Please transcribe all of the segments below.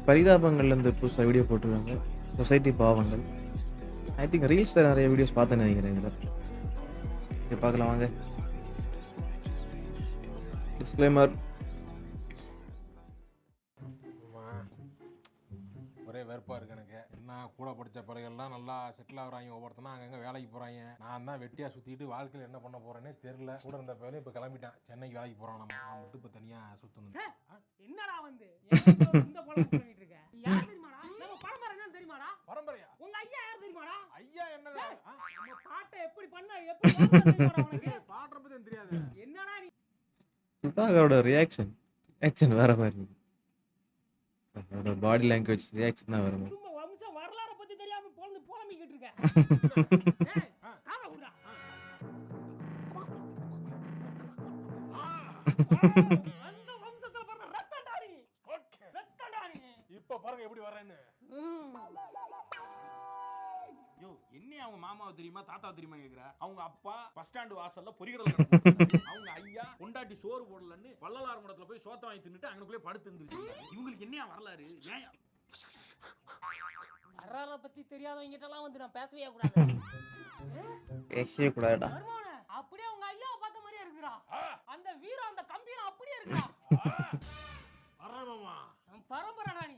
பரிதாபங்கள்லேருந்து புதுசாக வீடியோ போட்டிருக்காங்க. சொசைட்டி பாவங்கள். ஐ திங்க் ரீல்ஸில் நிறைய வீடியோஸ் பார்த்தேன்னு நினைக்கிறேன் இதில். இங்கே பார்க்கலாம் வாங்க. டிஸ்க்ளைமர். ஒரே வெறுப்பாக இருக்கு எனக்கு. என்ன கூட படித்த பிள்ளைகள்லாம் நல்லா செட்டில் ஆகுறாங்க, ஒவ்வொருத்தனா அங்கங்கே வேலைக்கு போகிறாங்க. நான் தான் வெட்டியாக சுற்றிட்டு வாழ்க்கையில் என்ன பண்ண போகிறேன்னே தெரில. கூட இருந்த பிள்ளையும் இப்போ கிளம்பிட்டான், சென்னைக்கு வேலைக்கு போகிறான். நான் மட்டும் இப்போ தனியாக சுற்றணும். என்னடா வந்து இந்த குழம்பு பண்ணிட்டு இருக்க? யார் தெரியுமாடா? நம்ம பரம்பரை என்ன தெரியுமாடா? பரம்பரையா? உங்க ஐயா யார் தெரியுமாடா? ஐயா என்னது? நம்ம பாட்டை எப்படி பண்ண எப்படி தெரியுமாடா உனக்கு? பாடுற பத்தி தெரியாது. என்னடா நீ? சுதாகரோட ரியாக்ஷன் வேற மாதிரி இருக்கு. அவரோட பாடி லாங்குவேஜ் ரியாக்ஷன் தான் வேற மாதிரி. குடும்ப வம்ச வரலாறை பத்தி தெரியாம பொழுது போலமிக்கிட்டு இருக்க. ஏய், கால விடுடா. அந்த வம்சத்துல பிறந்த ரத்தம்டா நீ. ஓகே, ரத்தம்டா நீ. இப்போ பாருங்க எப்படி வரேன்னு. யோ, என்ன அவங்க மாமாவை தெரியுமா தாத்தாவை தெரியுமா கேக்குற? அவங்க அப்பா பஸ் ஸ்டாண்ட் வாசல்ல பொரிகடல் கடை, அவங்க ஐயா கொண்டாட்டி சோறு போடலன்னு வள்ளலார் மடத்துல போய் சோத்த வாங்கி தின்னுட்டு அங்கனுக்குள்ளே படுத்து இருந்துருச்சு. இவங்களுக்கு என்ன வரலாறு? ஏன் வரலாறை பத்தி தெரியாதவங்கிட்ட எல்லாம் வந்து நான் பேசவே கூடாது. பேசவே கூடாதுடா. வருவானே, அப்படியே உங்க ஐயாவை பார்த்த மாதிரியே இருக்குடா. அந்த வீரம் அந்த கம்பீரம் அப்படியே இருக்குடா. வரேன் மாமா. பரம்பரைடா நீ.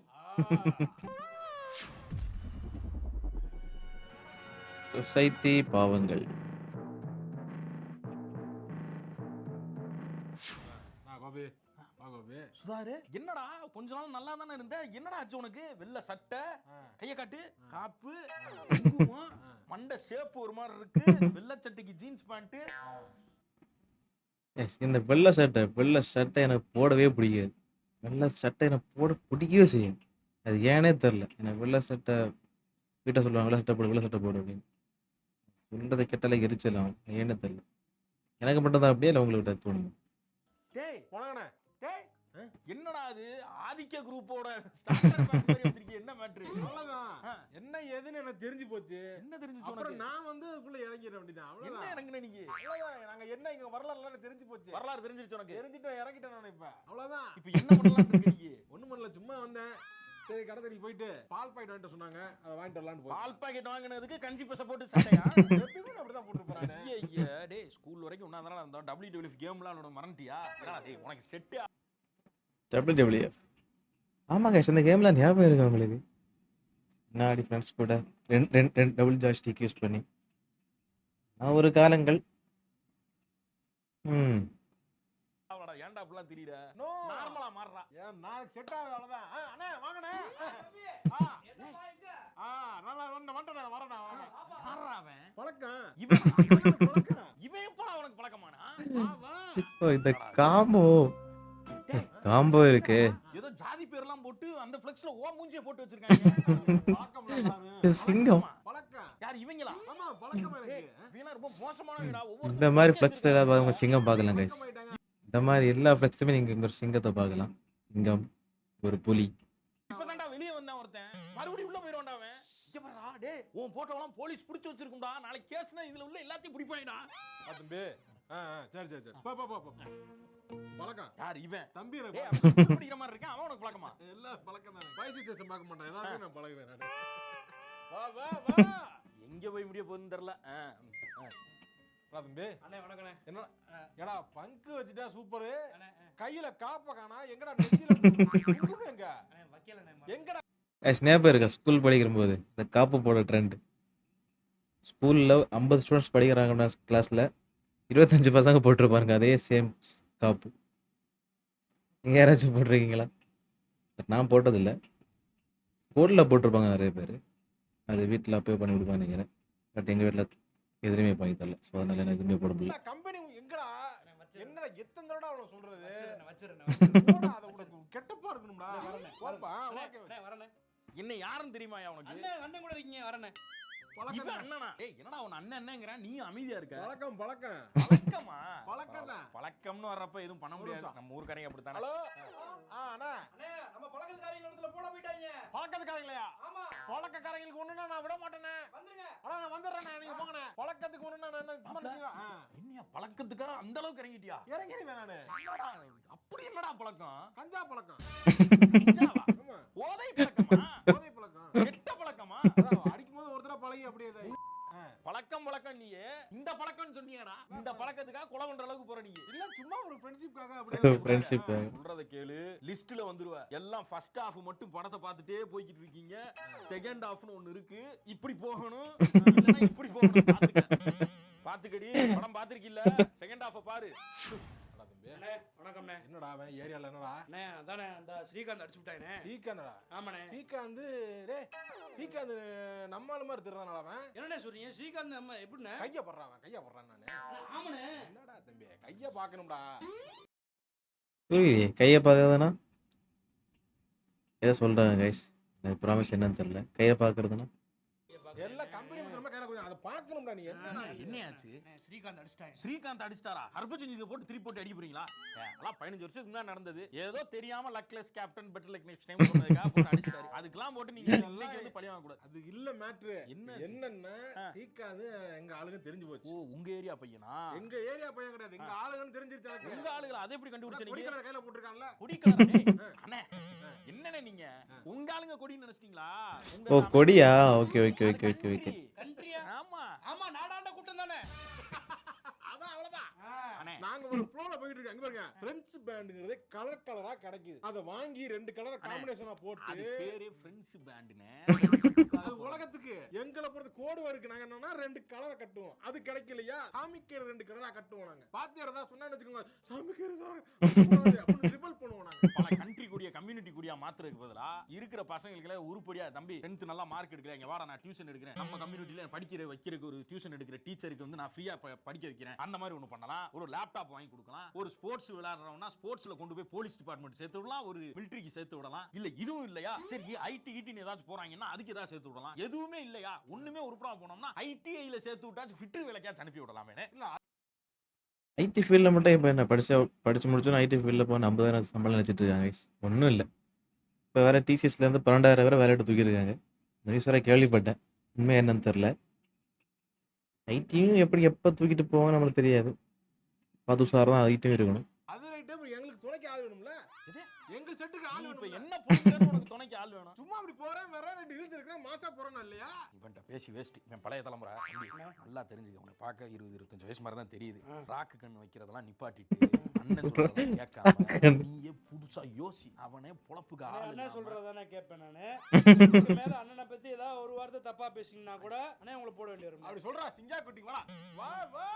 சொசைட்டி பாவங்கள். சுதாரு, என்னடா கொஞ்ச நாள் நல்லா தானே இருந்த, என்னடா ஆச்சு உனக்கு? வெள்ளை சட்டை, கைய காட்டு, காப்பு, குங்குமம், மண்டை சேப்பு ஒரு மாதிரி இருக்கு, வெள்ளை சட்டைக்கு ஜீன்ஸ் பேண்ட். இந்த வெள்ளை சட்டை எனக்கு போடவே பிடிக்காது. வெள்ளை சட்டை எனக்கு போட பிடிக்கவே செய்யும். அது ஏனே தெரில. எனக்கு வெள்ளை சட்டை வீட்டை சொல்லுவாங்க, வெள்ளை சட்டை போடு அப்படின்னு. சொல்றதை கெட்டால எரிச்சலாம், ஏனே தெரில. எனக்கு மட்டும் தான் அப்படியே இல்லை உங்களுக்கு தோணுது? டேய் போனங்கண்ணே. டேய், என்னடா அது ஆதிக்க குரூப்போட என்ன மேட்ரு? அவ்வளவுதான். என்ன ஏதுன்னு எனக்கு தெரிஞ்சு போச்சு. என்ன தெரிஞ்சுச்சு அப்புறம் உனக்கு? நான் வந்து அதுக்குள்ள இறங்கிட வேண்டியதான். என்ன அவ்வளவுதான். இறங்குன நீங்க? அவ்வளவுதான். நாங்க என்ன இங்க வரலாறுலாம் தெரிஞ்சு போச்சு. வரலாறு தெரிஞ்சிருச்சு உனக்கு? தெரிஞ்சுட்டு இறங்கிட்டேன் நான் இப்ப. அவ்வளவுதான். இப்ப என்ன பண்ணலாம்னு இருக்க நீங்க? ஒண்ணும் பண்ணல, சும்மா வந்தேன். சரி, கடை தேடி போயிட்டு பால் பாக்கெட் வாங்கிட்டு சொன்னாங்க, அதை வாங்கிட்டு வரலான்னு போய். பால் பாக்கெட் வாங்குனதுக்கு கஞ்சி பச போட்டு சட்டையா? எப்பவுமே அப்படிதான் போட்டு போறானே. ஐயா, டேய் ஸ்கூல் வரைக்கும் ஒண்ணா தானே இருந்தோம். WWF கேம்லாம் விளையாட மறந்துட்டியா? என்னடா டேய் உனக்கு செட் WWF. ஆமாங்க, இந்த கேம்லாம் ஞாபகம் இருக்கு உங்களுக்கு? முன்னாடி ஃப்ரெண்ட்ஸ் கூட ரெண்டு டபுள் ஜாய்ஸ்டிக் யூஸ் பண்ணி நான் ஒரு காலங்கள். அவளடா ஏன்டா அப்படிலாம் தெரியற? நோ, நார்மலா மாறறா. ஏன் நான் செட் ஆகுது அவ்வளவுதான். அண்ணே வாங்கண்ணே. நல்லா ஒண்ணு மட்டும் நான் வரேன். யாரா அவன்? பழக்கம். இவன் பழக்கம். இவன் எப்படா உனக்கு பழக்கமானா? வா. இப்போ இந்த காம்போ இருக்கு. ஏதோ ஜாதி பேர்லாம் போட்டு அந்த ஃப்ளெக்ஸ்ல ஓ மூஞ்சியை போட்டு வச்சிருக்காங்க. பழக்கம்ல நானு. சிங்கம். பழக்கம். யார் இவங்களா? ஆமா, பழக்கம் எனக்கு. வீணா ரொம்ப மோசமானவங்கடா. ஒவ்வொரு இந்த மாதிரி ஃப்ளெக்ஸ் அவங்க சிங்கம் பார்க்கலாம் கைஸ். பழக்கமாயிட்டாங்க. இந்த மாதிரி எல்லா ஃப்ளெக்ஸ்லுமே நீங்க இங்க ஒரு சிங்கத்தை பார்க்கலாம். சிங்கம், ஒரு புலி. இப்பதான்டா வெளிய வந்தான் ஒருத்தன். மறுபடியும் உள்ள போயிடுவான்டா அவன். இங்க பாருடா, டேய் உன் போட்டோலாம் போலீஸ் பிடிச்சு வச்சிருக்கும்டா. நாளைக்கு கேஸ்னா இதுல உள்ள எல்லாத்தையும் பிடிப்பாங்கடா. தம்பி. சரி. போ. பழக்கம். யார் இவன்? தம்பி எனக்கு டேய் பழக்கம். அவன் பிடிக்கிற மாதிரி இருக்கான். அவன் உனக்கு பழக்கமா? எல்லாம் பழக்கம் தானே. வயசு சேச்சம் பார்க்க மாட்டேன். எல்லாரும் நான் பழகுவேன் நானு. வா. எங்க போய் முடிய போகுதுன்னு தெரியல. தம்பி. அண்ணே வணக்கண்ணே. என்ன ஏடா பங்கு வச்சுட்டா சூப்பரு. கையில காப்ப காணா, எங்கடா நெத்தியில எங்க வக்கீலண்ணே. எங்கடா? ஞாபகம் இருக்கா ஸ்கூல் படிக்கும்போது இந்த காப்பு போட ட்ரெண்ட்? ஸ்கூல்ல 50 ஸ்டூடெண்ட்ஸ் படிக்கிறாங்கன்னா கிளாஸ்ல 25 பசங்க போட்டிருப்பாருங்க அதே சேம் காப்பு. நீங்க யாராச்சும் போட்டிருக்கீங்களா? நான் போட்டதில்லை. ஸ்கூலில் போட்டிருப்பாங்க நிறைய பேர். அது வீட்டில் அப்பயே பண்ணி கொடுப்பாங்க நினைக்கிறேன். பட் எங்கள் வீட்டில் எதுவுமே பண்ணி தரல. ஸோ அதனால நான் எதுவுமே போட முடியல. கம்பெனி எங்கடா? என்னடா எத்தனை தடவை அவளை சொல்றது? வச்சிருண்ணே. போடா, அது உனக்கு கெட்டப்பா இருக்கணும்டா. போப்பா. வரண்ணே. என்ன யாருன்னு தெரியுமாயா உனக்கு? அண்ணன் கூட இருக்கீங்க வரண்ணே. இவன் பழக்கம். அண்ணனா? டேய் என்னடா உன் அண்ணன்ங்கறான், நீ அமைதியா இருக்க? பழக்கம். பழக்கமா? பழக்கம் தான். பழக்கம்னு வர்றப்ப எதுவும் பண்ண முடியாது. நம்ம ஊர்க்காரங்க அப்படித்தானே. ஹலோ. அண்ணா. அண்ணே நம்ம பழக்கத்துக்காரங்க இடத்துல போட போயிட்டாங்க. பழக்கத்துக்காரங்களையா? ஆமா. பழக்கக்காரங்களுக்கு ஒண்ணுனா நான் விட மாட்டேனே. வந்துருங்க. ஆனா நான் வந்துடுறேனே, நீங்க போங்கண்ணே. பழக்கத்துக்கு ஒண்ணுனா நான் என்ன பண்ணுவீங்க? என்னையா பழக்கத்துக்கா அந்த அளவுக்கு இறங்கிட்டியா? இறங்கிடுவேன் நானு. என்னடா அப்படி என்னடா பழக்கம்? கஞ்சா பழக்கம். கஞ்சாவா? ஆமா. போத ஃப்ரெண்ட்ஷிப். சொல்றத கேளு, லிஸ்ட்ல வந்துருவ. எல்லாம் ஃபர்ஸ்ட் ஹாஃப் மட்டும் படத்தை பார்த்துட்டே போய்கிட்டு இருக்கீங்க. செகண்ட் ஹாஃப்னு ஒன்னு இருக்கு. இப்படி போகணும் இல்லனா இப்படி போகணும். பாத்துக்கடி, படம் பாத்திருக்கீல்ல, செகண்ட் ஹாஃப் பாரு. அண்ணே வணக்கம்ண்ணே. என்னடா அவன் ஏரியால என்னடா அண்ணே அதானே அந்த ஸ்ரீகாந்த் அடிச்சு விட்டானே. ஸ்ரீகாந்தடா? ஆமாண்ணே. ஸ்ரீகாந்த் டேய், ஸ்ரீகாந்த் நம்ம ஆளு மாதிரி திருறானடா அவன். என்னண்ணே சொல்றீங்க? ஸ்ரீகாந்த் நம்ம எப்படிண்ணே? கைய படுறான் அவன், கைய படுறான். நானு ஆமாண்ணே. என்னடா தம்பி கைய பாக்கணும்டா. புரியலையே, கையை பார்க்கறதுனா ஏதோ சொல்றாங்க கைஸ், எனக்கு ப்ராமிஸ் என்னன்னு தெரியல. கையை பார்க்கறதுனா எல்லாம் கம்பெனி நம்ம கையில கொஞ்சம் அதை பாக்கணும்டா. நீ என்னையாச்சு? ஸ்ரீகாந்த் அடிச்சிட்டாங்க. ஸ்ரீகாந்த் அடிச்சிட்டாரா? ஹர்பஜன் போட்டு திருப்பி போட்டு அடிக்க போறீங்களா? அதெல்லாம் 15 வருஷத்துக்கு முன்னாடி நடந்தது. ஏதோ தெரியாம luckless captain better luck next time சொன்னதுக்காக போட்டு அடிச்சிட்டாரு. அதுக்கெல்லாம் போட்டு நீங்க இன்னைக்கு வந்து பழி வாங்க கூடாது. அது இல்ல மேட்ரு. என்ன என்னன்னா ஸ்ரீகாந்த் எங்க ஆளுங்க தெரிஞ்சு போச்சு. ஓ, உங்க ஏரியா பையனா? எங்க ஏரியா பையன் கிடையாது, எங்க ஆளுங்கன்னு தெரிஞ்சிருச்சு எனக்கு. உங்க ஆளுகளை அதை எப்படி கண்டுபிடிச்சீங்க? கொடிக்கலர் கையில போட்டுருக்கான்ல. கொடிக்கலர் அண்ணே, என்னண்ணே நீங்க உங்க ஆளுங்க கொடின்னு நினைச்சிட்டீங்களா? ஓ கொடியா? Okay okay okay okay okay. கண்ட்ரியா? ஆமா ஆமா, நாடாண்ட கூட்டம் தானே. அதான் அவ்வளவுதான். அண்ணே, நாங்க ஒரு ஃப்ளோல போயிட்டு இருக்கோம். அங்க பாருங்க, பிரெஞ்ச் பேண்ட்ங்கிறது கலர் கலரா கிடைக்குது. அத வாங்கி ரெண்டு கலரை காம்பினேஷனா அது போட்டு பேரே ஃப்ரெண்ட்ஸ் பேண்ட்னே. அது உலகத்துக்கு எங்களை பொறுத்த கோடு வருக்கு. நாங்க என்னன்னா ரெண்டு கலரை கட்டுவோம். அது கிடைக்கலையா, சாமிக்கேர் ரெண்டு கலரா கட்டுவோம். நாங்க பாத்தியார் தான் சொன்னா வச்சுக்கோங்க, சாமிக்கேர் சார் அப்படின்னு ரிபல் பண்ணுவோம். நாங்க பல கண்ட்ரி கூடிய கம்யூனிட்டி கூடிய மாத்துறதுக்கு பதிலா இருக்கிற பசங்களுக்கு உருப்படியா, தம்பி 10th நல்லா மார்க் எடுக்கிறேன், இங்க வாடா நான் டியூஷன் எடுக்கிறேன், நம்ம கம்யூனிட்டில படிக்கிற வைக்கிறதுக்கு ஒரு டியூஷன் எடுக்கிற டீச்சருக்கு வந்து நான் ஃப்ரீயா படிக்க வைக்கிறேன், அந்த மாதிரி ஒண்ணு பண்ணலாம். ஒரு லேப்டாப் வாங்கி கொடுக்கலாம். ஒரு ஸ்போர்ட்ஸ் விளையாடுறவனா ஸ்போர்ட்ஸ்ல கொண்டு போய் போலீஸ் டிபார்ட்மெண்ட் சேர்த்து விடலாம், ஒரு மிலிட்டரிக்கு சேர்த்து விடலாம். இல்ல இதுவும் இல்லையா, சரி ஐடி கிட்டின்னு ஏதாச்சும் போறாங்கன்னா அதுக்கு ஏதாவது சேர்த்து விடலாம். எதுவுமே இல்லையா, ஒண்ணுமே உருப்படா போனோம்னா ஐடிஐல சேர்த்து விட்டாச்சு ஃபிட்டர் வேலைக்காச்சும் அனுப்பி விடலாமே. ஐடி ஃபீல்டில் மட்டும் இப்போ என்ன படிச்சு முடிச்சோன்னா ஐடி ஃபீல்டில் போய் 50,000 சம்பளம் நினச்சிட்டு இருக்காங்க கைஸ். ஒன்றும் இல்லை, இப்போ வேறு டிசிஎஸ்லேருந்து 12,000 வரை வேலை எடுத்து தூக்கியிருக்காங்க. இந்த நியூஸ் வரை கேள்விப்பட்டேன், உண்மை என்னன்னு தெரில. ஐடியும் எப்படி எப்போ தூக்கிட்டு போவோம் நம்மளுக்கு தெரியாது. பதுசார் தான் ஐடியும் இருக்கணும். அது ரைட்டு. எங்களுக்கு துணைக்கு ஆள் வேணும்ல. எங்க செட்டுக்கு ஆள் இப்ப வேணும். என்ன பண்ணுறேன்னு உனக்கு துணைக்கு ஆள் வேணும். சும்மா அப்படி போறேன் வேற ரெண்டு இழுத்து இருக்கிறேன், மாசா போறேன்னா இல்லையா? இவன்ட்ட பேசி வேஸ்ட். இவன் பழைய தலைமுறை தம்பி, நல்லா தெரிஞ்சுக்க. உனக்கு பார்க்க 20-25 வயசு மாதிரி தான் தெரியுது. ராக்கு கண்ணு வைக்கிறதெல்லாம் நிப்பாட்டிட்டு அண்ணன் சொல்றதெல்லாம் கேட்காம நீயே புதுசா யோசி. அவனே பொழப்புக்கு ஆள் என்ன இல்லாம சொல்றதானே கேட்பேன் நானு. இதுக்கு மேல அண்ணனை பத்தி ஏதாவது ஒரு வார்த்தை தப்பா பேசினா கூட அண்ணே உங்களை போட வேண்டிய வரும். அப்படி சொல்றா சிங்கா குட்டி வா வா வா.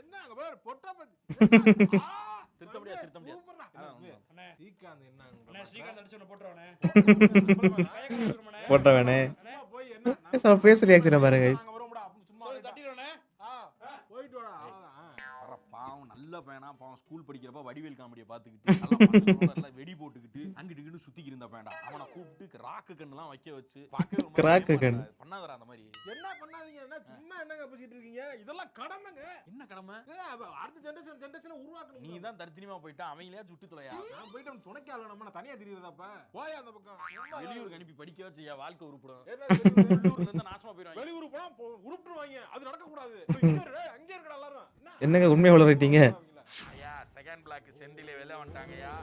என்ன அங்க பாரு பொட்டா பத்தி திருத்த முடியாது, திருத்த முடியாது. சூப்பர்டா. அண்ணே ஸ்ரீகாந்த் என்ன அண்ணே ஸ்ரீகாந்த் அடிச்சு உன்னை போட்டுறவனே. போட்டவனே போய் என்ன ஃபேஸ் ரியாக்ஷனை பாருங்க guys. நாங்க வரோம்டா அப்படின்னு சும்மா தட்டிடுறவனே. போயிட்டு வாடா. அவ்வளவுதான். வர பாவம் நல்ல பையனா, பாவம் ஸ்கூல் படிக்கிறப்ப வடிவேல் காமெடியை பார்த்துக்கிட்டு நல்லா பசங்களோட எல்லாம் வெடி போட்டுக்கிட்டு அங்கிட்டு இங்கிட்டு சுத்திக்கிட்டு இருந்த பையன்டா. அவனை கூப்பிட்டு ராக்கு கண்ணுலாம் வைக்க வச்சு ராக்கு கண் பண்ணாதடா அந்த மாதிரி. என்ன பண்ணாதீங்க, என்ன சும்மா என்னங்க பேசிட்டு இருக்கீங்க? இதெல்லாம் கடமைங்க. என்ன கடமை? அடுத்த ஜெனரேஷன் உருவாக்கணும். நீ தான் தர்த்தினிமா போயிட்டா, அவங்களே சுட்டு தொலையா. நான் போயிட்டு அவன் துணைக்கு ஆள நம்ம தனியா தெரியுறதப்ப போய் அந்த பக்கம் வெளியூருக்கு அனுப்பி படிக்க வச்சு என் வாழ்க்கை உருப்படும். என்ன உள்ளூர்ல இருந்து நாசமா போயிடுவாங்க. வெளியூர் போனா உருப்பிடுவாங்க. அது நடக்க கூடாது. அங்கே இருக்கடா எல்லாரும். என்னங்க உண்மையை வளர்றீங்க? ஐயா செகண்ட் பிளாக் செந்தில வெளில வந்துட்டாங்கய்யா.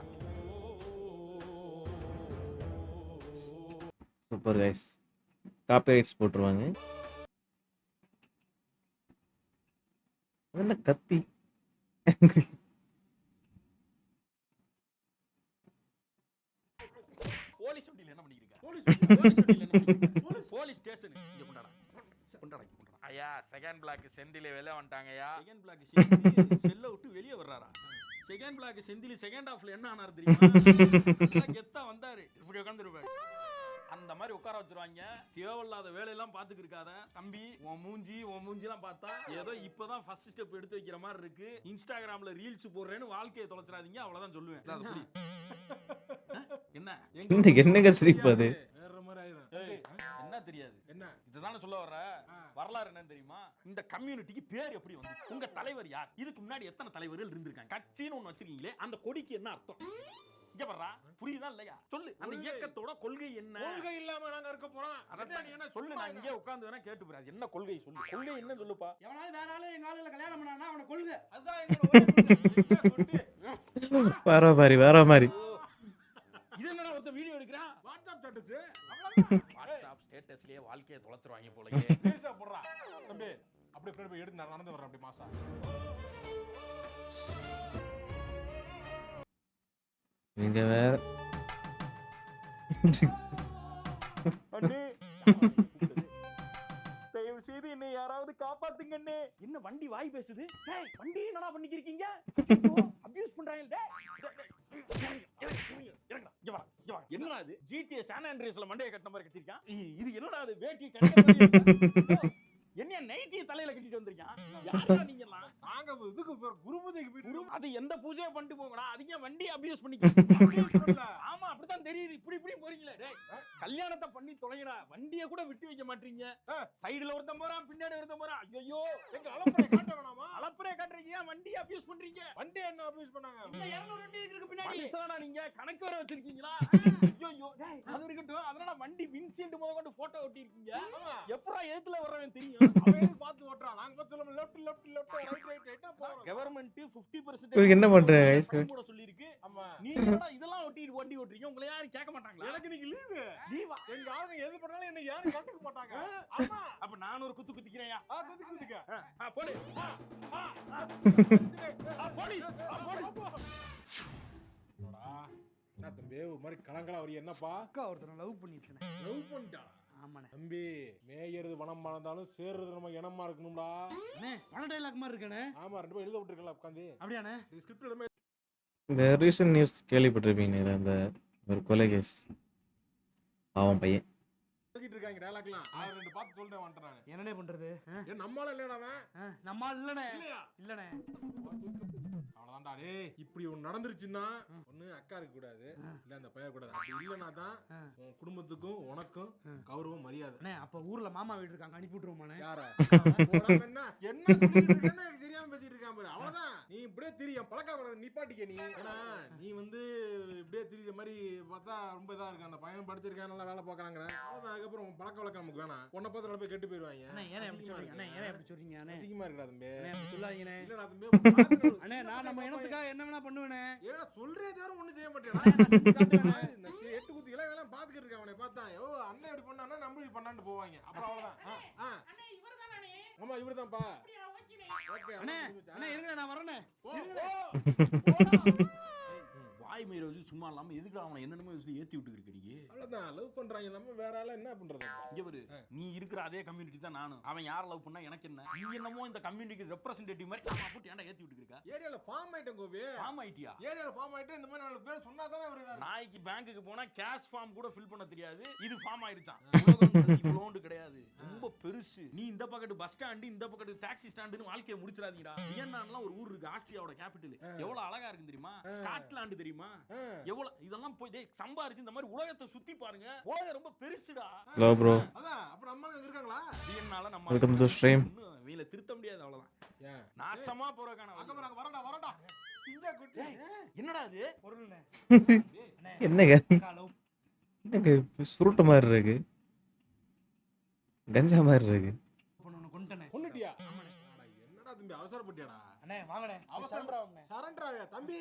சூப்பர் கைஸ், காப்பிரைட்ஸ் போட்டுருவாங்க. அது என்ன கத்தி? போலீஸ் வண்டியில என்ன பண்ணிட்டு இருக்க? போலீஸ் ஸ்டேஷன் இங்க கொண்டாடா. கொண்டாடா. ஐயா செகண்ட் பிளாக் செந்தில வெளில வந்துட்டாங்கய்யா. செகண்ட் பிளாக் செல்ல விட்டு வெளியே வர்றாரா? செகண்ட் பிளாக் செந்தில செகண்ட் ஹாஃப்ல என்ன ஆனாரு தெரியுமா? நல்லா கெத்தா வந்தாரு, இப்படி உட்கார்ந்துருப்பாரு. அந்த மாதிரி உட்கார வச்சிருவாங்க. தேவையில்லாத வேலையெல்லாம் பாத்துக்கு இருக்காத தம்பி. உன் மூஞ்சிலாம் பார்த்தா ஏதோ இப்பதான் ஃபர்ஸ்ட் ஸ்டெப் எடுத்து வைக்கிற மாதிரி இருக்கு. இன்ஸ்டாகிராம்ல ரீல்ஸ் போடுறேன்னு வாழ்க்கையை தொலைச்சிடாதீங்க, அவ்வளவுதான் சொல்லுவேன். என்ன என்னங்க சிரிப்பு அது? வேற மாதிரி ஆயிடும். என்ன தெரியாது, என்ன இதுதானே சொல்ல வர்ற? வரலாறு என்னன்னு தெரியுமா? இந்த கம்யூனிட்டிக்கு பேர் எப்படி வந்துச்சு? உங்க தலைவர் யார்? இதுக்கு முன்னாடி எத்தனை தலைவர்கள் இருந்திருக்காங்க? கட்சின்னு ஒண்ணு வச்சிருக்கீங்களே, அந்த கொடிக்கு என்ன அர்த்தம்? இங்க வர்றா, புரியுதா இல்லையா? சொல்லு, அந்த இயக்கத்தோட கொள்கை என்ன? கொள்கை இல்லாம நாங்க இருக்க போறோம். அதான் நீ என்ன சொல்லு, நான் இங்கே உட்கார்ந்து வேணா கேட்டு போறேன். என்ன கொள்கை சொல்லு, கொள்கை என்ன சொல்லுப்பா. எவனாவது வேற ஆளு எங்க ஆளுல கல்யாணம் பண்ணானா அவனை கொள்கை. அதுதான் எங்களோட வேற மாதிரி வேற மாதிரி. இது என்னடா ஒருத்த வீடியோ எடுக்கிறான்? WhatsApp status. வாட்ஸ்அப் ஸ்டேட்டஸ்லயே வாழ்க்கையை தொலைச்சிருவாங்க போலயே. பேச போறா தம்பி. அப்படியே போய் எடுத்து நடந்து வரேன். அப்படி மாசா நீங்க வேற. அண்ணே தயவு செய்து என்னை யாராவது காப்பாத்துங்க அண்ணே. என்ன வண்டி வாய் பேசுது? டேய் வண்டி என்னடா பண்ணிக்கிருக்கீங்க? அபியூஸ் பண்றாங்க. என்னடா இது GTA சான் ஆண்ட்ரியாஸ்ல மண்டைய கட்டின மாதிரி கட்டிருக்கான். இது என்னடா இது வேட்டி கட்டின என்ன நைட்டிய தலையில கட்டிட்டு வந்திருக்கான். யாரா நீங்க எல்லாம்? நாங்க இதுக்கு குரு பூஜைக்கு போயிட்டு அது எந்த பூஜையை பண்ணிட்டு போங்கடா. அதிக வண்டி அபியூஸ் பண்ணிக்க. ஆமா அப்படிதான் தெரியுது. இப்படி இப்படி போறீங்களே. டேய் கல்யாணத்தை பண்ணி தொலைங்கடா. வண்டியை கூட விட்டு வைக்க மாட்டீங்க. சைடுல ஒருத்தன் போறான், பின்னாடி ஒருத்தன் போறான். ஐயோ எங்க அளப்பறை காட்ட வேணாமா? அளப்பறைய காட்டுறீங்க, வண்டி அபியூஸ் பண்றீங்க. வண்டி என்ன அபியூஸ் பண்ணாங்க? இந்த 200 வண்டி இருக்கு பின்னாடி. மனுஷனா நீங்க கணக்கு வர வச்சிருக்கீங்களா? ஐயோ டேய் அது இருக்கட்டும். அதனால வண்டி வின்சென்ட் முதல்ல போட்டோ ஒட்டி இருக்கீங்க. எப்பறா எதுல வர்றவன் தெரியும்? அவன் எதுக்கு பார்த்து ஓட்டுறான்? நாங்க பார்த்து சொல்லுவோம் left left left right right ரைட்டா போறோம். கவர்மெண்ட் 50% இவருக்கு என்ன பண்றாங்க guys? கூட சொல்லிருக்கு. ஆமா. நீங்க என்னடா இதெல்லாம் ஒட்டிட்டு வண்டி ஓட்டுறீங்க? உங்களை யாரும் கேட்க மாட்டாங்களா? எனக்கு இன்னைக்கு லீவு. லீவா? எங்க ஆளுங்க எது பண்ணாலும் என்ன யாரும் கண்டுக்க மாட்டாங்க. ஆமா. அப்ப நான் ஒரு குத்து குத்திக்கிறேன்யா. குதிக்க குதிக்க. போடு. போலீஸ். என்ன தம்பி ஒரு மாதிரி கலங்கலா வரி என்னப்பா? அக்கா ஒருத்தனை லவ் பண்ணிடுச்சுனே. லவ் பண்ணிட்டாளா? ஆமாண்ணே. தம்பி மேயறது வனம் மறந்தாலும் சேர்றது நம்ம இனமா இருக்கணும்டா. அண்ணே பண டைலாக் மாதிரி இருக்கானே. ஆமா 2 பேரும் எழுத விட்டுருக்கல உட்காந்து. அப்படியாண்ணே? ஸ்கிரிப்ட் எல்லாமே இந்த ரீசன்ட் நியூஸ் கேள்விப்பட்டிருப்பீங்க, அந்த ஒரு கொலை கேஸ். பாவம் பையன். எழுதிட்டு இருக்காங்க டயலாக்லாம். அவர் 2 பார்த்து சொல்லிட்டேன் வந்துட்டேன் நானு. என்னண்ணே பண்றது? ஏன் நம்மால இல்லடா அவன்? நம்ம ஆள் இல்லண்ணே. இல்லையா? இல்லண்ணே. அவ்வளவுதான்டா டேய். இப்படி ஒன்னு நடந்துருச்சுன்னா ஒண்ணு அக்கா இருக்க கூடாது, இல்ல அந்த பையன் கூடாது. அப்படி இல்லனா தான் உன் குடும்பத்துக்கும் உனக்கும் கௌரவம் மரியாதை. அண்ணே அப்ப ஊர்ல மாமா வீடு இருக்காங்க, அனுப்பி விட்டுருவோமாண்ணே? யார? என்ன என்ன சொல்லிட்டு இருக்கேன்னு எனக்கு தெரியாம பேசிட்டு இருக்கான் பாரு. அவ்வளவுதான். நீ இப்படியே திரியும் பழக்க நிப்பாட்டிக்க நீ. ஏன்னா நீ வந்து இப்படியே திரியுற மாதிரி பார்த்தா ரொம்ப இதா இருக்கு. அந்த பையன் படிச்சிருக்கான், நல்லா வேலை பார்க்கறாங்க. அதுக்கப்புறம் உன் பழக்க வழக்கம் நமக்கு வேணாம். உன்னை பார்த்து போய் கெட்டு போயிருவாங்க. அண்ணே ஏன் அப்படி சொல்றீங்க? அண்ணே ஏன் அப்படி சொல்றீங்க? அண்ணே அசிங்கமா இருக்குடா தம்பி. அண்ணே அப்படி சொல்லாதீங்கண்ணே. இல்லடா தம்பி. அண்ணே நான் நம்ம இனத்துக்காக என்ன வேணா பண்ணுவேனே. ஏடா சொல்றே தவிர ஒண்ணும் செய்ய மாட்டேடா. இந்த 8 குத்திகள வேணா பாத்துக்கிட்டு இருக்க. அவனை பார்த்தா ஓ அண்ணன் இப்படி பண்ணானா நம்ம இப்படி பண்ணான்னு போவாங்க. அப்புறம் அவ்வளவுதான். அண்ணே இவர்தானே? ஆமா இவர்தான்ப்பா. அப்படியே ஓகேனே. ஓகே அண்ணே அண்ணே இருங்க நான் வரேனே. வாய் மயிரை வச்சு சும்மா இல்லாம எதுக்கு அவனை என்னென்னமோ வச்சு ஏத்தி விட்டுக்கிட்டு நீ? அவ்வளவுதான். லவ் பண்றாங்க நம்ம வேற ஆள என்ன பண்றது? இங்க பாரு, நீ இருக்கிற அதே கம்யூனிட்டி தான் நானும். அவன் யார லவ் பண்ணா எனக்கு என்ன? நீ என்னமோ இந்த கம்யூனிட்டிக்கு ரெப்ரசன்டேட்டிவ் மாதிரி அவன் போட்டு ஏன்டா ஏத்தி விட்டுக்கிருக்க? ஏரியால ஃபார்ம் ஆயிட்டேன் கோவி. ஃபார்ம் ஆயிட்டியா? ஏரியால ஃபார்ம் ஆயிட்டு இந்த மாதிரி 4 பேர் சொன்னா தானே வருது. நாளைக்கு பேங்க்குக்கு போனா கேஷ் ஃபார்ம் கூட ஃபில் பண்ண தெரியாது. இது ஃபார்ம் ஆயிடுச்சான். உலகம் இவ்வளோண்டு கிடையாது, ரொம்ப பெருசு. நீ இந்த பக்கத்து பஸ் ஸ்டாண்டு, இந்த பக்கத்து டாக்ஸி ஸ்டாண்டுன்னு வாழ்க்கையை முடிச்சிடாதீங்கடா. வியன்னான்லாம் ஒரு ஊர் இருக்கு, ஆஸ்திரியாவோட கேபிட்டல். எவ்வளவு அழகா இருக்கு தெரியுமா? ஸ்காட்லாந்து தெரியுமா? எவ்வளவு இதெல்லாம் போய் சம்பாரிச்சு இந்த மாதிரி உலகத்தை சுத்தி பாருங்க. உலகம் ரொம்ப பெருசுடா. Hello bro. அதான் அப்ப நம்ம அங்க இருக்காங்களா? வியன்னால நம்ம வெல்கம் டு ஸ்ட்ரீம். வீல திருத்த முடியாது அவ்வளவுதான். ஏன் நாசமா போறக்கான அங்க வரடா வரடா. சிங்க குட்டி. என்னடா இது? பொருள்ண்ணே. என்னங்க அக்கா லவ் என்னங்க சுருட்டு மாதிரி இருக்கு, கஞ்சா மாதிரி இருக்கு. பண்ணு கொண்டனே. கொன்னுட்டியா? என்னடா தம்பி அவசரப்பட்டியாடா? அண்ணே வாங்கண்ணே. அவசரம்டா. சரண்டர் ஆயா தம்பி.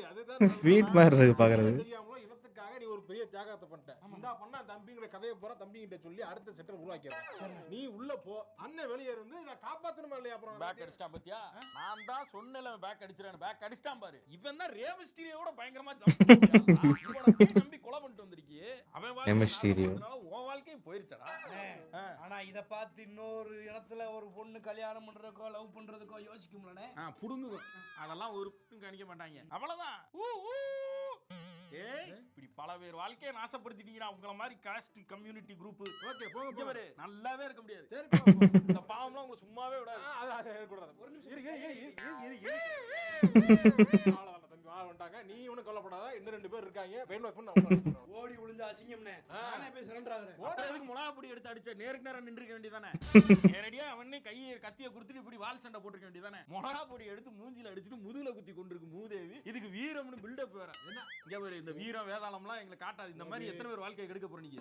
அதுதான் ஸ்வீட் மாதிரி இருக்கு பாக்குறது. தெரியாமல இனத்துக்காக நீ ஒரு பெரிய தியாகத்தை பண்ணிட்ட. இந்தா பண்ணா தம்பிங்கிற கதையை பூரா தம்பிகிட்ட சொல்லி அடுத்த செட்டர் உருவாக்கிடுறேன். நீ உள்ள போ, அண்ணன் வெளியே இருந்து இத காப்பாத்தணுமா இல்லையா? அப்புறம் பேக் அடிச்சிட்டான் பாத்தியா? நான் தான் சொன்னேல பேக் அடிச்சறேன். பேக் அடிச்சிட்டான் பாரு. இவன் தான் ரே மிஸ்டீரியோட பயங்கரமா ஜம்ப் பண்ணிட்டான். இவனை நம்பி கொலை பண்ணிட்டு வந்திருக்கியே. அவன் வாழ்க்கை மிஸ்டீரியோ உன் வாழ்க்கையும் போயிருச்சடா. ஆனா இத பார்த்து இன்னொரு இடத்துல ஒரு பொண்ணு கல்யாணம் பண்றதுக்கோ லவ் பண்றதுக்கோ யோசிக்கும்லனே. புடுங்கு. அதெல்லாம் ஒரு கணிக்க மாட்டாங்க. அவ்வளவுதான். ஏய் இப்படி பல பேர் வாழ்க்கையை நாசப்படுத்திட்டீங்கடா. உங்கள மாதிரி காஸ்ட் கம்யூனிட்டி குரூப். ஓகே போங்க பாரு நல்லாவே இருக்க முடியாது. சரி போ. இந்த பாவம்லாம் உங்களை சும்மாவே விடாது. அது கூடாது. ஒரு நிமிஷம் இரு. அவ்வளவுதான் தம்பி வாழ வந்துட்டாங்க. நீ ஒண்ணும் கவலைப்படாத. இன்னும் 2 பேர் இருக்காங்க. பெயின் வாஷ் பண்ண ஓடி ஒளிஞ்ச அசிங்கம்னே. நானே போய் சரண்டர் ஆகுறேன். ஓடுறதுக்கு மிளகா பொடி எடுத்து அடிச்ச நேருக்கு நேரம் நின்றுக்க வேண்டியதானே? நேரடியா அவனே கையை கத்திய கொடுத்துட்டு இப்படி வால் சண்டை போட்டுக்க வேண்டியதானே? மிளகா பொடி எடுத்து மூஞ்சில அடிச்சுட்டு முதுகுல குத்தி கொண்டிருக்கு மூதேவி. இதுக்கு வீரம்னு பில்டப் வேற. என்ன இங்க பாரு, இந்த வீரம் வேதாளம்லாம் எங்களை காட்டாது. இந்த மாதிரி எத்தனை பேர் வாழ்க்கையை கெடுக்க போறீங்க?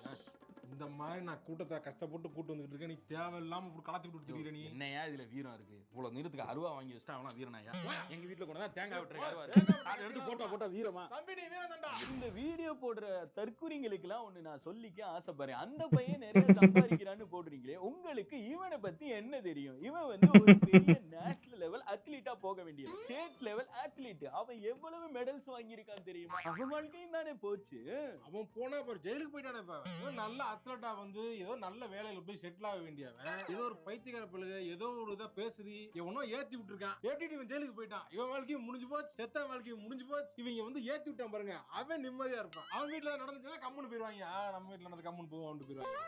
இந்த மாதிரி நான் கூட்டத்தை கஷ்டப்பட்டு கூட்டு வந்துட்டு இருக்கேன், நீ தேவையில்லாம இப்படி கலத்தி விட்டு திரியிற நீ. என்னையா இதுல வீரம் இருக்கு? இவ்வளவு நீளத்துக்கு அருவா வாங்கி வச்சுட்டா அவனா வீரனாயா? எங்க வீட்டுல கொண்டு தான் தேங்காய் வெட்டுற அருவா இருக்கு. அதை எடுத்து போட்டா வீரமா? தம்பி நீ வீரம் தான்டா. இந்த வீடியோ போடுற தற்குறிங்களுக்கு எல்லாம் ஒண்ணு நான் சொல்லிக்க ஆசைப்படுறேன். அந்த பையன் நிறைய சம்பாதிக்கிறான்னு போடுறீங்களே, உங்களுக்கு இவனை பத்தி என்ன தெரியும்? இவன் வந்து ஒரு பெரிய நேஷனல் லெவல் அத்லீட்டா போக வேண்டிய ஸ்டேட் லெவல் அத்லீட். அவன் எவ்வளவு மெடல்ஸ் வாங்கியிருக்கான் தெரியுமா? அவன் வாழ்க்கையும் தானே போச்சு. அவன் போனா இப்ப ஜெயிலுக்கு போயிட்டானே. இப்ப ஏதோ நல்ல அத்லட்டா வந்து ஏதோ நல்ல வேலையில போய் செட்டில் ஆக வேண்டியவன் ஏதோ ஒரு பைத்தியக்கார பிள்ளைங்க ஏதோ ஒரு இதை பேசுறி எவனோ ஏத்தி விட்டுருக்கான். ஏத்திட்டு இவன் ஜெயிலுக்கு போயிட்டான். இவன் வாழ்க்கையும் முடிஞ்சு போச்சு, செத்த வாழ்க்கையும் முடிஞ்சு போச்சு. இவங்க வந்து ஏத்தி விட்டான் பாருங்க, அவன் நிம்மதியா இருப்பான். அவன் வீட்டுல நடந்துச்சுன்னா கம்முன்னு போயிருவாங்க. நம்ம வீட்டுல நடந்து கம்முன்னு போவோம் போயிருவாங்க.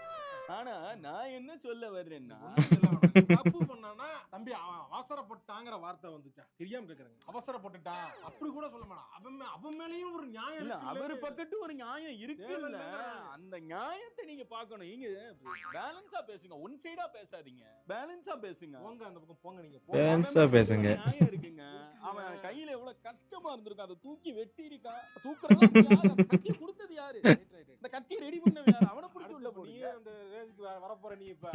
ஆனா நான் என்ன சொல்ல வர்றேன்னா, தப்பு பண்ணானா தம்பி அவன் அவசரப்பட்டாங்கிற வார்த்தை வந்துச்சா தெரியாம கேக்குறாங்க. அவசரப்பட்டுட்டான் அப்படி கூட சொல்ல மாட்டான். அவன் மேலயும் ஒரு நியாயம் இல்ல இருக்குல்ல. அவர் பக்கத்து ஒரு நியாயம் இருக்குல்ல. தேவையில்லைங்கிறாங்க. அந்த நியாயத்தை நீங்க பார்க்கணும். நீங்க பேலன்ஸா பேசுங்க, ஒன் சைடா பேசாதீங்க, பேலன்ஸா பேசுங்க. போங்க அந்த பக்கம் போங்க. நீங்க பேலன்ஸா பேசுங்க. நியாயம் இருக்குங்க. அவன் கையில எவ்வளவு கஷ்டமா இருந்திருக்கும், அதை தூக்கி வெட்டி இருக்கான். தூக்குறது யாரு? அந்த கத்தியை கொடுத்தது யாரு? இந்த கத்தியை ரெடி பண்ணவன் யாரு? அவனை பிடிச்சி உள்ள நீ போடுங்க. அந்த ரேஞ்சுக்கு வரப்போற நீ இப்ப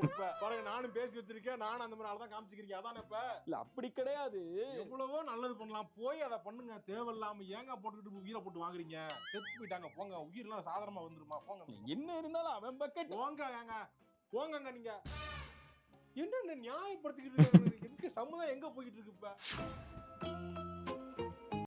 இப்ப பாருங்க, நானும் பேசி வச்சிருக்கேன். நானும் அந்த மாதிரி ஆளதான் காமிச்சிக்கிறீங்க. அதானே இப்ப இல்ல அப்படி கிடையாது. எவ்வளவோ நல்லது பண்ணலாம், போய் அதை பண்ணுங்க. தேவையில்லாம ஏங்க போட்டுக்கிட்டு உயிரை போட்டு வாங்குறீங்க. செத்து போயிட்டாங்க போங்க. உயிரெல்லாம் சாதாரணமா வந்துருமா? போங்க என்ன இருந்தாலும் அவன் பக்கெட். போங்க ஏங்க போங்கங்க. நீங்க என்ன நியாயப்படுத்திக்கிட்டு இருக்காங்க? எங்க சமுதாயம் எங்க போயிட்டு இருக்கு இப்ப?